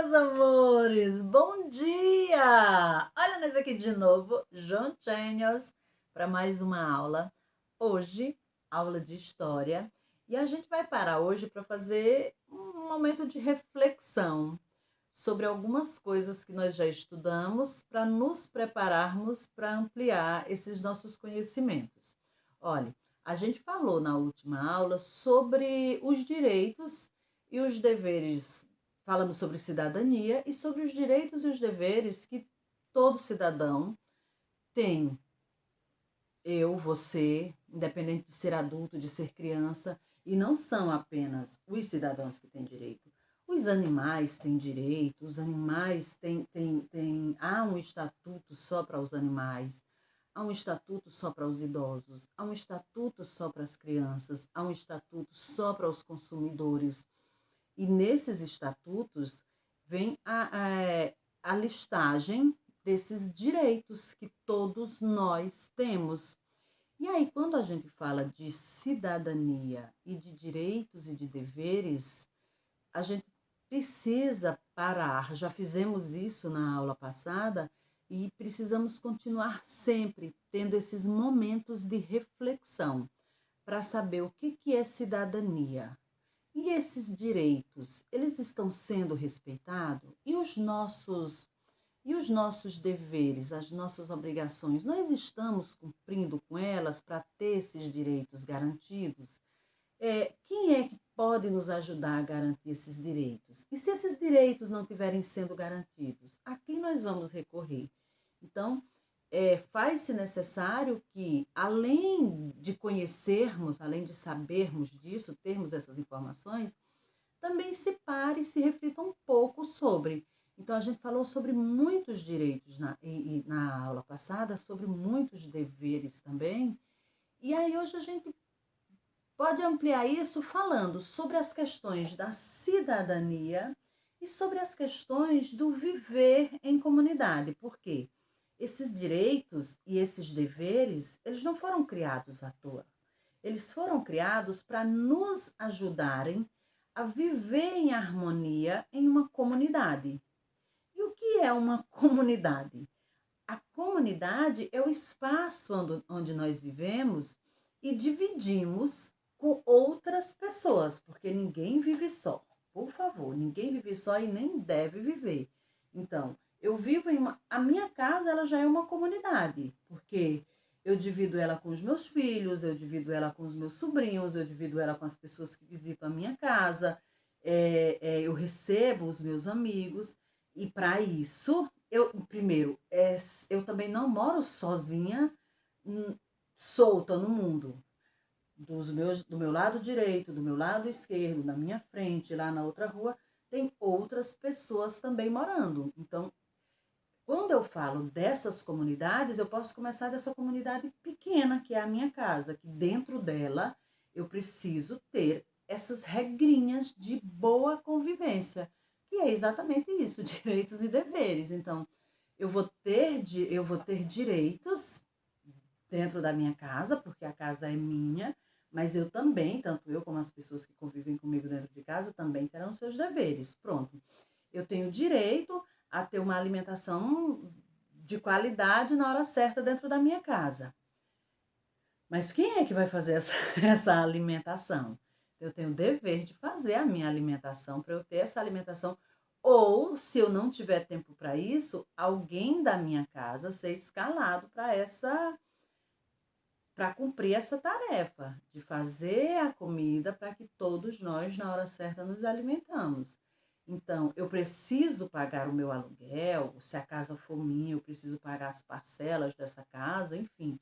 meus amores! Bom dia! Olha nós aqui de novo, juntinhos, para mais uma aula. Hoje, aula de história. E a gente vai parar hoje para fazer um momento de reflexão sobre algumas coisas que nós já estudamos para nos prepararmos para ampliar esses nossos conhecimentos. Olha, a gente falou na última aula sobre os direitos e os deveres. Falamos sobre cidadania e sobre os direitos e os deveres que todo cidadão tem. Eu, você, independente de ser adulto, de ser criança, e não são apenas os cidadãos que têm direito. Os animais têm direito, os animais têm. Há um estatuto só para os animais, há um estatuto só para os idosos, há um estatuto só para as crianças, há um estatuto só para os consumidores. E nesses estatutos vem a listagem desses direitos que todos nós temos. E aí, quando a gente fala de cidadania e de direitos e de deveres, a gente precisa parar. Já fizemos isso na aula passada e precisamos continuar sempre tendo esses momentos de reflexão para saber o que é cidadania. E esses direitos, eles estão sendo respeitados? E os nossos deveres, as nossas obrigações, nós estamos cumprindo com elas para ter esses direitos garantidos? Quem é que pode nos ajudar a garantir esses direitos? E se esses direitos não estiverem sendo garantidos, a quem nós vamos recorrer? Então, faz-se necessário que, além de conhecermos, além de sabermos disso, termos essas informações, também se pare e se reflita um pouco sobre. Então, a gente falou sobre muitos direitos na aula passada, sobre muitos deveres também. E aí, hoje, a gente pode ampliar isso falando sobre as questões da cidadania e sobre as questões do viver em comunidade. Por quê? Esses direitos e esses deveres, eles não foram criados à toa. Eles foram criados para nos ajudarem a viver em harmonia em uma comunidade. E o que é uma comunidade? A comunidade é o espaço onde nós vivemos e dividimos com outras pessoas, porque ninguém vive só. Por favor, ninguém vive só e nem deve viver. Então, eu vivo a minha casa, ela já é uma comunidade, porque eu divido ela com os meus filhos, eu divido ela com os meus sobrinhos, eu divido ela com as pessoas que visitam a minha casa, eu recebo os meus amigos, e para isso, primeiro, eu também não moro sozinha, solta no mundo. Do meu lado direito, do meu lado esquerdo, na minha frente, lá na outra rua, tem outras pessoas também morando. Então, quando eu falo dessas comunidades, eu posso começar dessa comunidade pequena, que é a minha casa, que dentro dela eu preciso ter essas regrinhas de boa convivência, que é exatamente isso, direitos e deveres. Então, eu vou ter direitos dentro da minha casa, porque a casa é minha, mas eu também, tanto eu como as pessoas que convivem comigo dentro de casa, também terão seus deveres. Pronto. Eu tenho direito a ter uma alimentação de qualidade na hora certa dentro da minha casa. Mas quem é que vai fazer essa alimentação? Eu tenho o dever de fazer a minha alimentação para eu ter essa alimentação. Ou, se eu não tiver tempo para isso, alguém da minha casa ser escalado para cumprir essa tarefa de fazer a comida para que todos nós, na hora certa, nos alimentamos. Então, eu preciso pagar o meu aluguel, se a casa for minha, eu preciso pagar as parcelas dessa casa, enfim.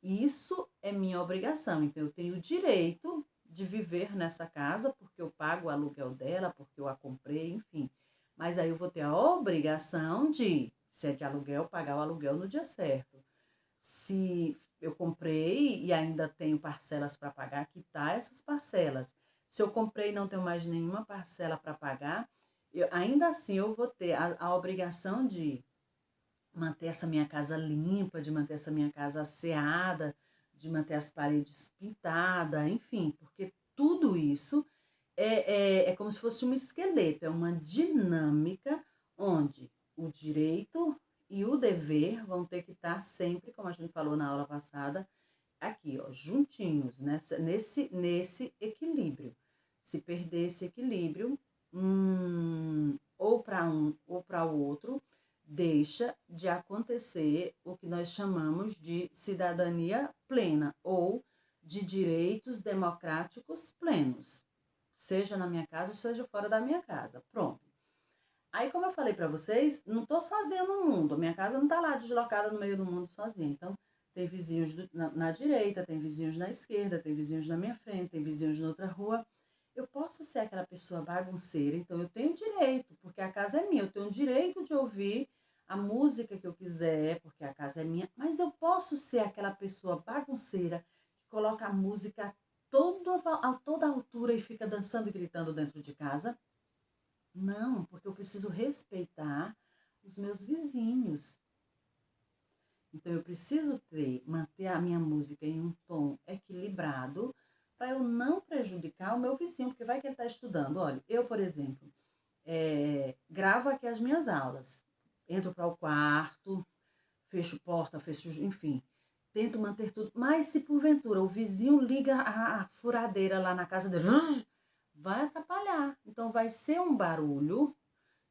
Isso é minha obrigação. Então, eu tenho o direito de viver nessa casa, porque eu pago o aluguel dela, porque eu a comprei, enfim. Mas aí eu vou ter a obrigação de, se é de aluguel, pagar o aluguel no dia certo. Se eu comprei e ainda tenho parcelas para pagar, quitar essas parcelas. Se eu comprei e não tenho mais nenhuma parcela para pagar, ainda assim eu vou ter a obrigação de manter essa minha casa limpa, de manter essa minha casa asseada, de manter as paredes pintadas, enfim, porque tudo isso é como se fosse um esqueleto, é uma dinâmica onde o direito e o dever vão ter que estar sempre, como a gente falou na aula passada, aqui, ó, juntinhos, nesse equilíbrio. Se perder esse equilíbrio, ou para um ou para o outro, deixa de acontecer o que nós chamamos de cidadania plena ou de direitos democráticos plenos, seja na minha casa, seja fora da minha casa. Pronto. Aí, como eu falei para vocês, não estou sozinha no mundo. A minha casa não está lá deslocada no meio do mundo sozinha. Então, tem vizinhos na direita, tem vizinhos na esquerda, tem vizinhos na minha frente, tem vizinhos na outra rua. Eu posso ser aquela pessoa bagunceira, então eu tenho direito, porque a casa é minha. Eu tenho o direito de ouvir a música que eu quiser, porque a casa é minha. Mas eu posso ser aquela pessoa bagunceira que coloca a música a toda altura e fica dançando e gritando dentro de casa? Não, porque eu preciso respeitar os meus vizinhos. Então eu preciso manter a minha música em um tom equilibrado para eu não prejudicar o meu vizinho, porque vai que ele está estudando. Olha, eu, por exemplo, gravo aqui as minhas aulas, entro para o quarto, fecho porta, fecho, enfim, tento manter tudo. Mas se porventura o vizinho liga a furadeira lá na casa dele, vai atrapalhar. Então vai ser um barulho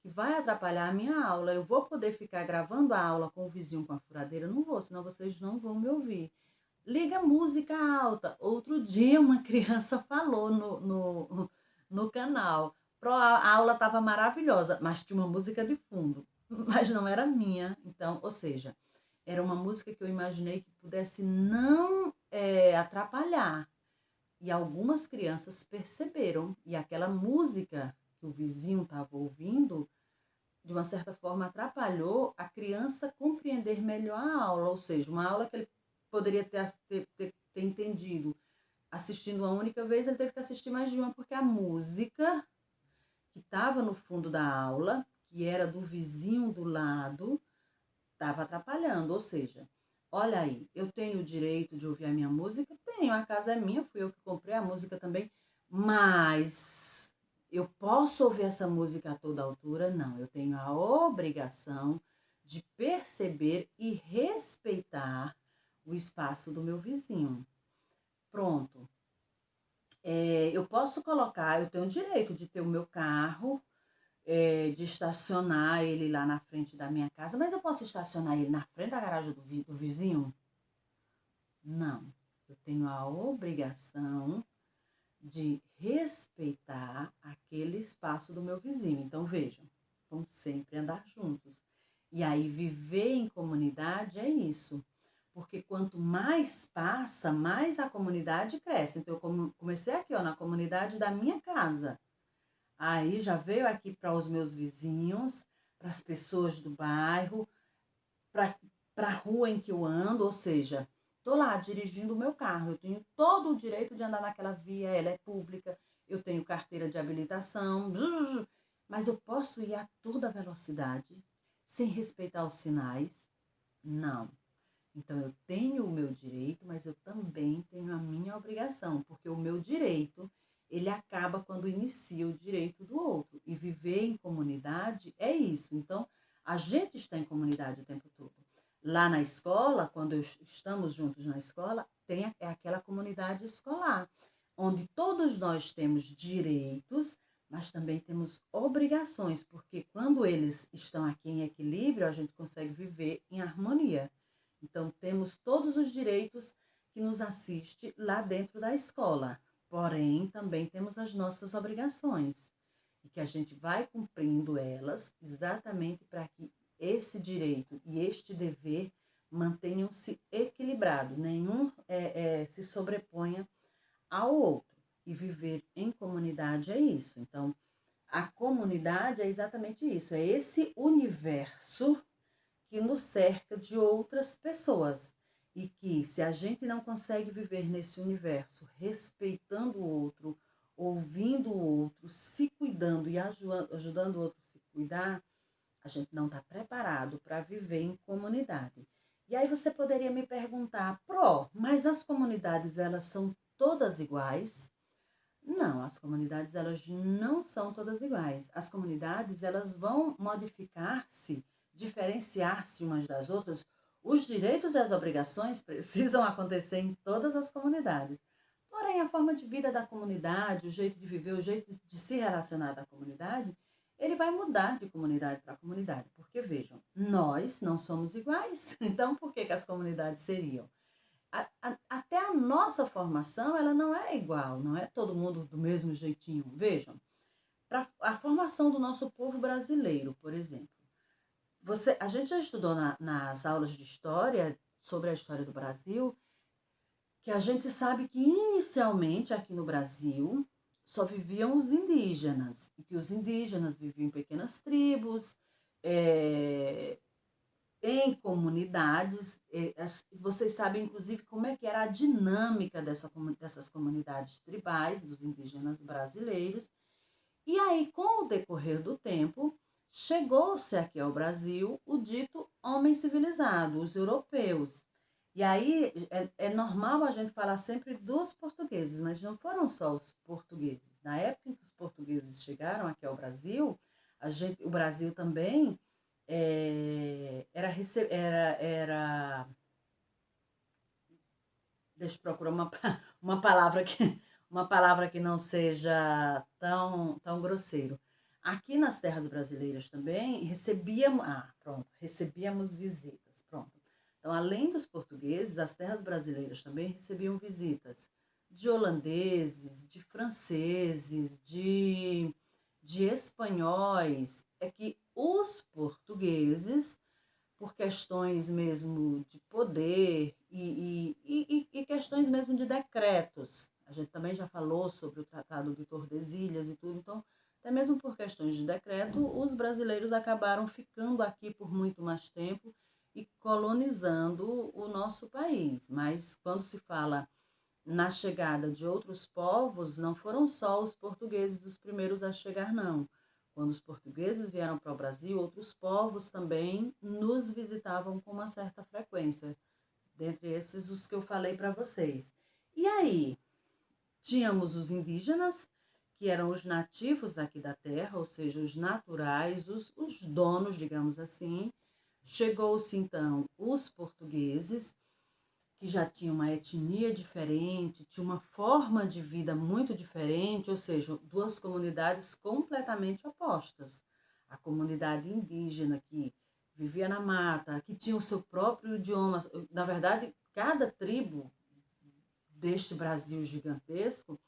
que vai atrapalhar a minha aula. Eu vou poder ficar gravando a aula com o vizinho com a furadeira? Não vou, senão vocês não vão me ouvir. Liga música alta. Outro dia uma criança falou no canal. A aula estava maravilhosa, mas tinha uma música de fundo. Mas não era minha. Então, ou seja, era uma música que eu imaginei que pudesse não atrapalhar. E algumas crianças perceberam. E aquela música que o vizinho estava ouvindo, de uma certa forma, atrapalhou a criança compreender melhor a aula. Ou seja, uma aula que ele poderia ter entendido assistindo uma única vez, ele teve que assistir mais de uma, porque a música que estava no fundo da aula, que era do vizinho do lado, estava atrapalhando. Ou seja, olha aí, eu tenho o direito de ouvir a minha música? Tenho, a casa é minha, fui eu que comprei a música também, mas eu posso ouvir essa música a toda altura? Não, eu tenho a obrigação de perceber e respeitar o espaço do meu vizinho. Pronto. Eu posso colocar, eu tenho o direito de ter o meu carro, de estacionar ele lá na frente da minha casa, mas eu posso estacionar ele na frente da garagem do vizinho? Não. Eu tenho a obrigação de respeitar aquele espaço do meu vizinho. Então, vejam, vamos sempre andar juntos. E aí, viver em comunidade é isso. Porque quanto mais passa, mais a comunidade cresce. Então, eu comecei aqui, ó, na comunidade da minha casa. Aí já veio aqui para os meus vizinhos, para as pessoas do bairro, para a rua em que eu ando, ou seja, estou lá dirigindo o meu carro, eu tenho todo o direito de andar naquela via, ela é pública, eu tenho carteira de habilitação, mas eu posso ir a toda velocidade, sem respeitar os sinais? Não. Então, eu tenho o meu direito, mas eu também tenho a minha obrigação, porque o meu direito, ele acaba quando inicia o direito do outro. E viver em comunidade é isso. Então, a gente está em comunidade o tempo todo. Lá na escola, quando estamos juntos na escola, é aquela comunidade escolar, onde todos nós temos direitos, mas também temos obrigações, porque quando eles estão aqui em equilíbrio, a gente consegue viver em harmonia. Então, temos todos os direitos que nos assiste lá dentro da escola, porém, também temos as nossas obrigações, e que a gente vai cumprindo elas exatamente para que esse direito e este dever mantenham-se equilibrados, nenhum se sobreponha ao outro. E viver em comunidade é isso. Então, a comunidade é exatamente isso, é esse universo que nos cerca de outras pessoas. E que, se a gente não consegue viver nesse universo respeitando o outro, ouvindo o outro, se cuidando e ajudando o outro a se cuidar, a gente não está preparado para viver em comunidade. E aí você poderia me perguntar, mas as comunidades, elas são todas iguais? Não, as comunidades elas não são todas iguais. As comunidades elas vão modificar-se, diferenciar-se umas das outras. Os direitos e as obrigações precisam acontecer em todas as comunidades. Porém, a forma de vida da comunidade, o jeito de viver, o jeito de se relacionar da comunidade, ele vai mudar de comunidade para comunidade. Porque, vejam, nós não somos iguais. Então, por que as comunidades seriam? Até a nossa formação, ela não é igual, não é todo mundo do mesmo jeitinho. Vejam, para a formação do nosso povo brasileiro, por exemplo, a gente já estudou nas aulas de história, sobre a história do Brasil, que a gente sabe que inicialmente aqui no Brasil só viviam os indígenas, e que os indígenas viviam em pequenas tribos, é, em comunidades. Vocês sabem, inclusive, como é que era a dinâmica dessas comunidades tribais, dos indígenas brasileiros. E aí, com o decorrer do tempo, chegou-se aqui ao Brasil o dito homem civilizado, os europeus. E aí é normal a gente falar sempre dos portugueses, mas não foram só os portugueses. Na época em que os portugueses chegaram aqui ao Brasil, o Brasil também era. Deixa eu procurar uma palavra que não seja tão grosseiro. Aqui nas terras brasileiras também recebíamos visitas, pronto. Então, além dos portugueses, as terras brasileiras também recebiam visitas de holandeses, de franceses, de espanhóis. É que os portugueses, por questões mesmo de poder e questões mesmo de decretos. A gente também já falou sobre o Tratado de Tordesilhas e tudo, então, até mesmo por questões de decreto, os brasileiros acabaram ficando aqui por muito mais tempo e colonizando o nosso país. Mas quando se fala na chegada de outros povos, não foram só os portugueses os primeiros a chegar, não. Quando os portugueses vieram para o Brasil, outros povos também nos visitavam com uma certa frequência, dentre esses os que eu falei para vocês. E aí, tínhamos os indígenas, que eram os nativos aqui da terra, ou seja, os naturais, os donos, digamos assim. Chegou-se então os portugueses, que já tinha uma etnia diferente, tinha uma forma de vida muito diferente, ou seja, duas comunidades completamente opostas. A comunidade indígena que vivia na mata, que tinha o seu próprio idioma. Na verdade, cada tribo deste Brasil gigantesco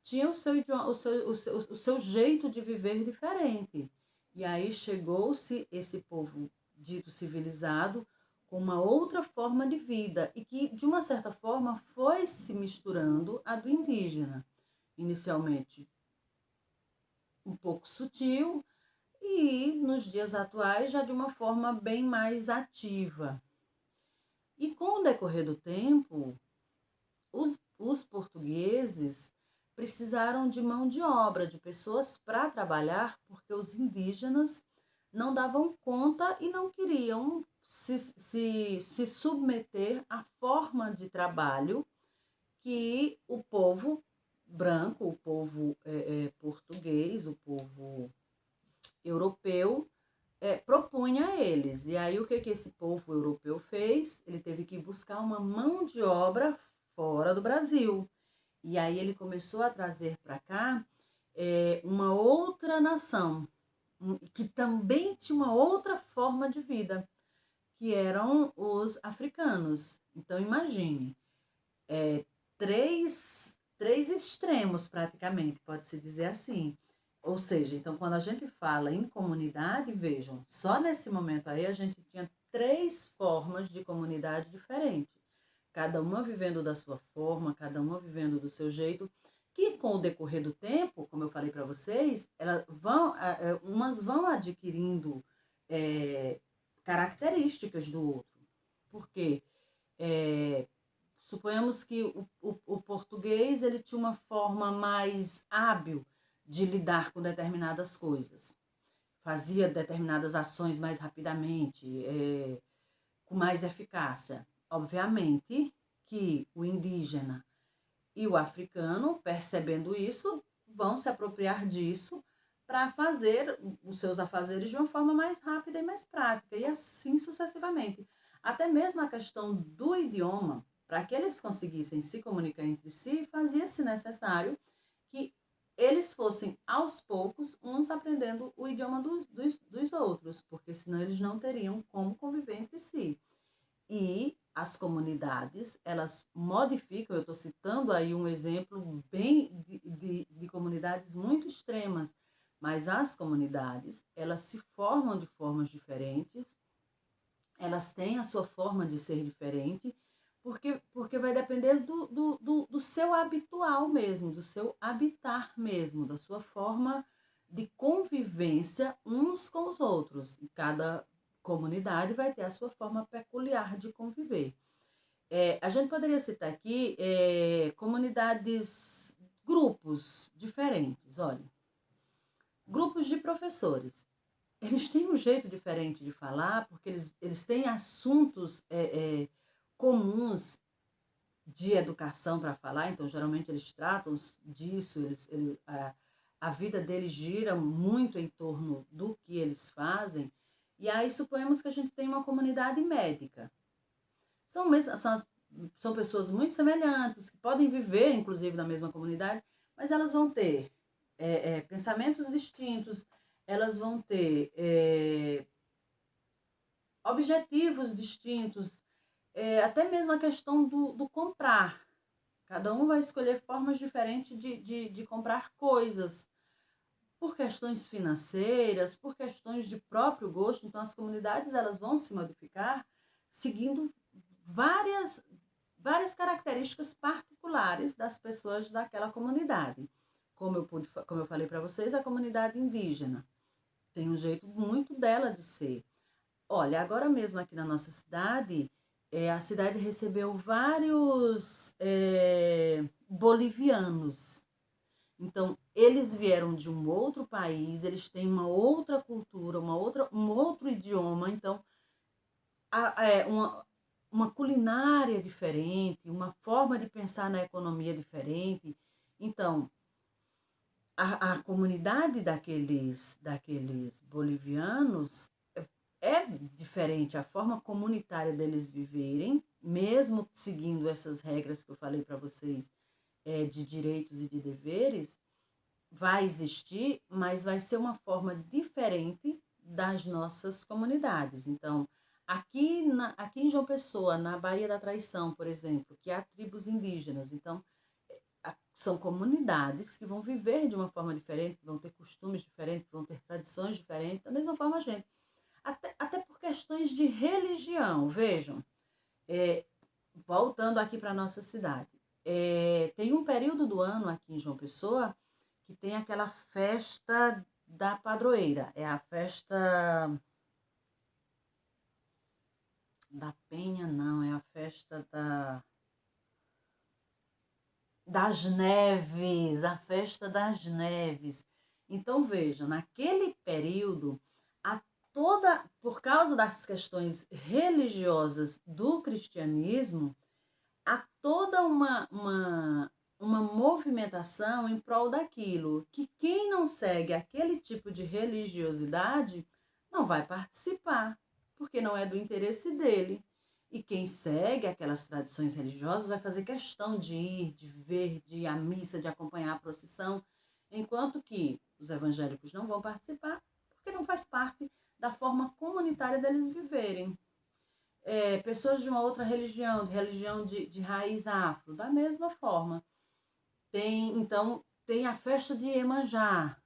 tinha o seu, idioma, o seu jeito de viver diferente. E aí chegou-se esse povo dito civilizado com uma outra forma de vida e que, de uma certa forma, foi se misturando à do indígena. Inicialmente um pouco sutil e, nos dias atuais, já de uma forma bem mais ativa. E com o decorrer do tempo, os portugueses precisaram de mão de obra, de pessoas para trabalhar, porque os indígenas não davam conta e não queriam se submeter à forma de trabalho que o povo branco, o povo português, o povo europeu propunha a eles. E aí o que esse povo europeu fez? Ele teve que buscar uma mão de obra fora do Brasil. E aí ele começou a trazer para cá uma outra nação, que também tinha uma outra forma de vida, que eram os africanos. Então, imagine, três extremos praticamente, pode-se dizer assim. Ou seja, então, quando a gente fala em comunidade, vejam, só nesse momento aí a gente tinha 3 formas de comunidade diferentes. Cada uma vivendo da sua forma, cada uma vivendo do seu jeito, que com o decorrer do tempo, como eu falei para vocês, umas vão adquirindo características do outro. Porque suponhamos que o português ele tinha uma forma mais hábil de lidar com determinadas coisas. Fazia determinadas ações mais rapidamente, com mais eficácia. Obviamente que o indígena E o africano, percebendo isso, vão se apropriar disso para fazer os seus afazeres de uma forma mais rápida e mais prática, e assim sucessivamente. Até mesmo a questão do idioma, para que eles conseguissem se comunicar entre si, fazia-se necessário que eles fossem aos poucos uns aprendendo o idioma dos outros, porque senão eles não teriam como conviver entre si. E as comunidades, elas modificam, eu estou citando aí um exemplo bem de comunidades muito extremas, mas as comunidades, elas se formam de formas diferentes, elas têm a sua forma de ser diferente, porque vai depender do seu habitual mesmo, do seu habitar mesmo, da sua forma de convivência uns com os outros. E cada comunidade vai ter a sua forma peculiar de conviver. A gente poderia citar aqui comunidades, grupos diferentes, olha, grupos de professores. Eles têm um jeito diferente de falar, porque eles têm assuntos comuns de educação para falar, então geralmente eles tratam disso, a vida deles gira muito em torno do que eles fazem, e aí suponhamos que a gente tem uma comunidade médica. São pessoas muito semelhantes, que podem viver, inclusive, na mesma comunidade, mas elas vão ter pensamentos distintos, elas vão ter objetivos distintos, até mesmo a questão do comprar. Cada um vai escolher formas diferentes de comprar coisas, por questões financeiras, por questões de próprio gosto. Então, as comunidades elas vão se modificar seguindo várias, várias características particulares das pessoas daquela comunidade. Como eu falei para vocês, a comunidade indígena tem um jeito muito dela de ser. Olha, agora mesmo aqui na nossa cidade, a cidade recebeu vários bolivianos. Então, eles vieram de um outro país, eles têm uma outra cultura, um outro idioma, então, uma culinária diferente, uma forma de pensar na economia diferente. Então, a comunidade daqueles bolivianos é diferente, a forma comunitária deles viverem, mesmo seguindo essas regras que eu falei para vocês, de direitos e de deveres, vai existir, mas vai ser uma forma diferente das nossas comunidades. Então, aqui em João Pessoa, na Baía da Traição, por exemplo, que há tribos indígenas, então, são comunidades que vão viver de uma forma diferente, vão ter costumes diferentes, vão ter tradições diferentes, da mesma forma a gente. Até por questões de religião, vejam, voltando aqui para a nossa cidade, tem um período do ano aqui em João Pessoa que tem aquela festa da padroeira, é a festa da Penha, não, é a festa das neves, a festa das neves. Então vejam, naquele período, por causa das questões religiosas do cristianismo, há toda uma movimentação em prol daquilo, que quem não segue aquele tipo de religiosidade não vai participar, porque não é do interesse dele. E quem segue aquelas tradições religiosas vai fazer questão de ir, de ver, de ir à missa, de acompanhar a procissão, enquanto que os evangélicos não vão participar, porque não faz parte da forma comunitária deles viverem. Pessoas de uma outra religião, de religião de raiz afro, da mesma forma. Então, tem a festa de Iemanjá,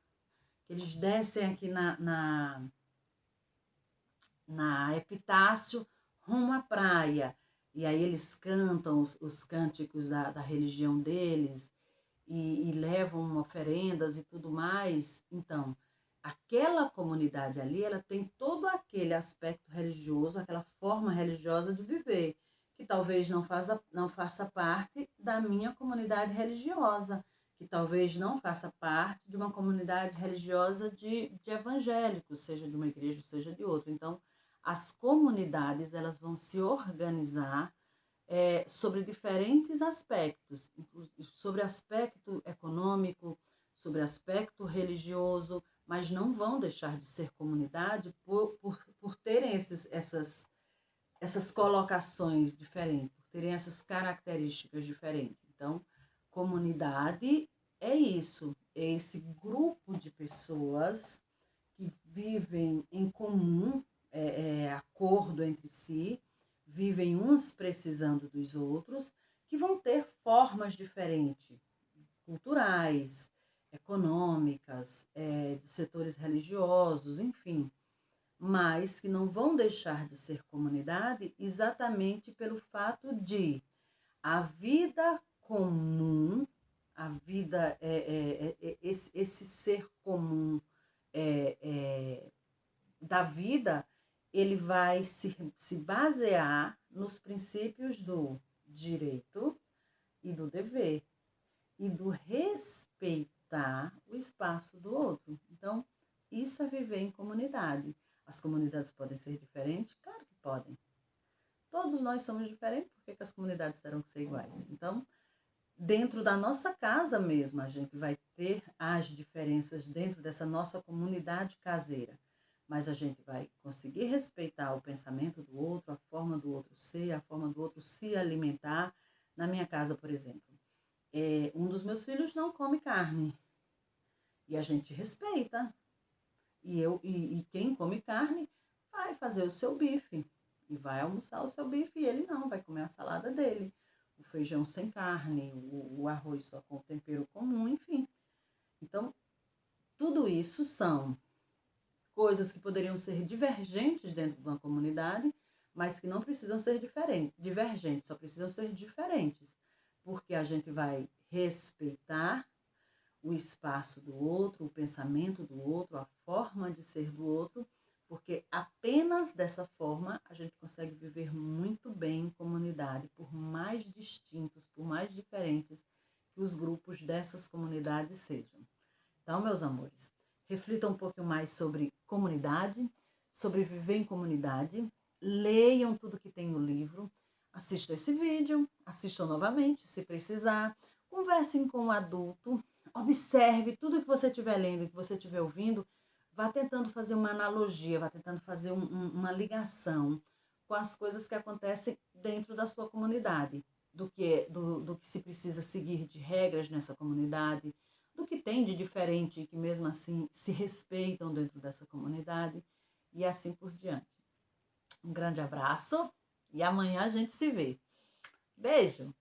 que eles descem aqui na Epitácio, rumo à praia. E aí eles cantam os cânticos da religião deles e levam oferendas e tudo mais. Então, aquela comunidade ali, ela tem todo aquele aspecto religioso, aquela forma religiosa de viver, que talvez não faça parte da minha comunidade religiosa, que talvez não faça parte de uma comunidade religiosa de evangélicos, seja de uma igreja, seja de outra. Então, as comunidades, elas vão se organizar sobre diferentes aspectos, sobre aspecto econômico, sobre aspecto religioso, mas não vão deixar de ser comunidade por terem essas colocações diferentes, por terem essas características diferentes. Então, comunidade é isso, é esse grupo de pessoas que vivem em comum, acordo entre si, vivem uns precisando dos outros, que vão ter formas diferentes, culturais, econômicas, de setores religiosos, enfim, mas que não vão deixar de ser comunidade exatamente pelo fato de a vida comum, a vida, esse ser comum da vida, ele vai se basear nos princípios do direito e do dever e do respeitar o espaço do outro. Então, isso é viver em comunidade. As comunidades podem ser diferentes? Claro que podem. Todos nós somos diferentes, por que as comunidades terão que ser iguais? Então, dentro da nossa casa mesmo, a gente vai ter as diferenças dentro dessa nossa comunidade caseira. Mas a gente vai conseguir respeitar o pensamento do outro, a forma do outro ser, a forma do outro se alimentar. Na minha casa, por exemplo, um dos meus filhos não come carne. E a gente respeita. E quem come carne vai fazer o seu bife. E vai almoçar o seu bife e ele não, vai comer a salada dele. O feijão sem carne, o arroz só com tempero comum, enfim. Então, tudo isso são coisas que poderiam ser divergentes dentro de uma comunidade, mas que não precisam ser divergentes, só precisam ser diferentes, porque a gente vai respeitar o espaço do outro, o pensamento do outro, a forma de ser do outro, porque apenas dessa forma a gente consegue viver muito bem em comunidade, por mais distintos, por mais diferentes que os grupos dessas comunidades sejam. Então, meus amores, reflitam um pouco mais sobre comunidade, sobre viver em comunidade, leiam tudo que tem no livro, assistam esse vídeo, assistam novamente, se precisar, conversem com o adulto, observe tudo que você estiver lendo, que você estiver ouvindo, vá tentando fazer uma analogia, vá tentando fazer uma ligação com as coisas que acontecem dentro da sua comunidade, do que se precisa seguir de regras nessa comunidade, do que tem de diferente e que mesmo assim se respeitam dentro dessa comunidade e assim por diante. Um grande abraço e amanhã a gente se vê. Beijo!